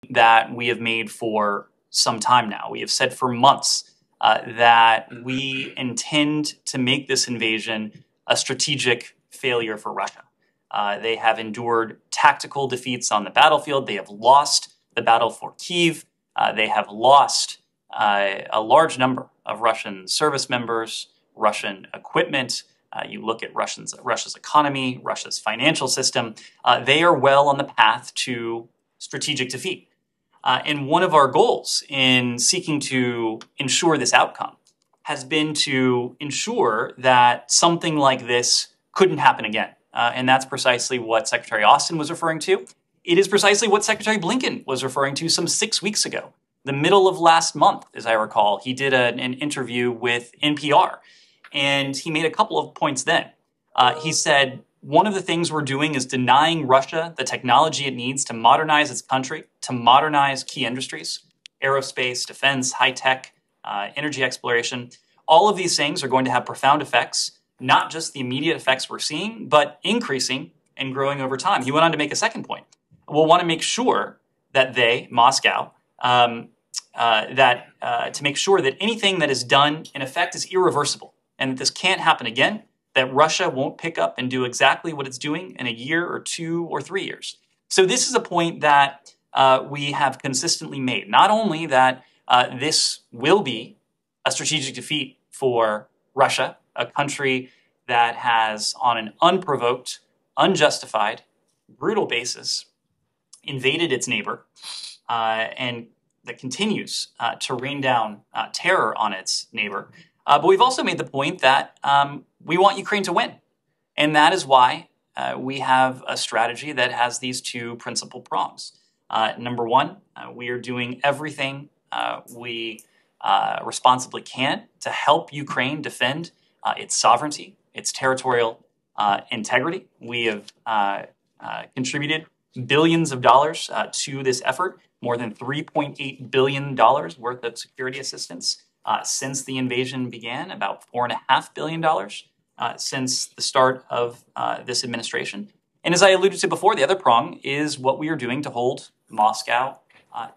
that we have made for some time now. We have said for months that we intend to make this invasion a strategic failure for Russia. They have endured tactical defeats on the battlefield. They have lost the battle for Kyiv. They have lost a large number of Russian service members, Russian equipment. You look at Russia's economy, Russia's financial system. They are well on the path to strategic defeat. And one of our goals in seeking to ensure this outcome has been to ensure that something like this couldn't happen again. And that's precisely what Secretary Austin was referring to. It is precisely what Secretary Blinken was referring to some 6 weeks ago. The middle of last month, as I recall, he did an interview with NPR, and he made a couple of points then. He said, one of the things we're doing is denying Russia the technology it needs to modernize its country, to modernize key industries, aerospace, defense, high-tech, energy exploration. All of these things are going to have profound effects, not just the immediate effects we're seeing, but increasing and growing over time. He went on to make a second point. We'll want to make sure that they, Moscow, to make sure that anything that is done, in effect, is irreversible, and that this can't happen again, that Russia won't pick up and do exactly what it's doing in a year or 2 or 3 years. So this is a point that we have consistently made. Not only that this will be a strategic defeat for Russia, a country that has, on an unprovoked, unjustified, brutal basis, invaded its neighbor, and that continues to rain down terror on its neighbor. But we've also made the point that we want Ukraine to win. And that is why we have a strategy that has these two principal prongs. Number one, we are doing everything we responsibly can to help Ukraine defend its sovereignty, its territorial integrity. We have contributed billions of dollars to this effort, more than $3.8 billion worth of security assistance since the invasion began, about $4.5 billion since the start of this administration. And as I alluded to before, the other prong is what we are doing to hold Moscow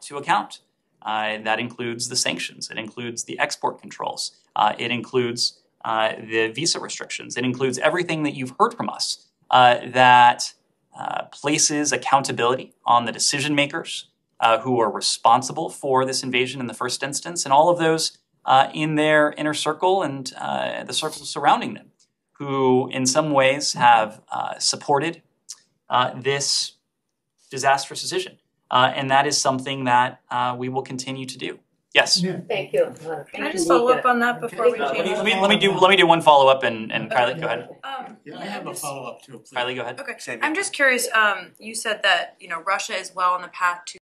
to account. That includes the sanctions. It includes the export controls. It includes the visa restrictions. It includes everything that you've heard from us that places accountability on the decision makers who are responsible for this invasion in the first instance, and all of those in their inner circle and the circles surrounding them, who in some ways have supported this disastrous decision. And that is something that we will continue to do. Yes. Yeah. Thank you. Can I just follow up on that before we change? Let me do one follow up, and Kylie, go ahead. Yeah, I have a follow up too. Please. Kylie, go ahead. Okay. I'm just curious. You said that Russia is well on the path to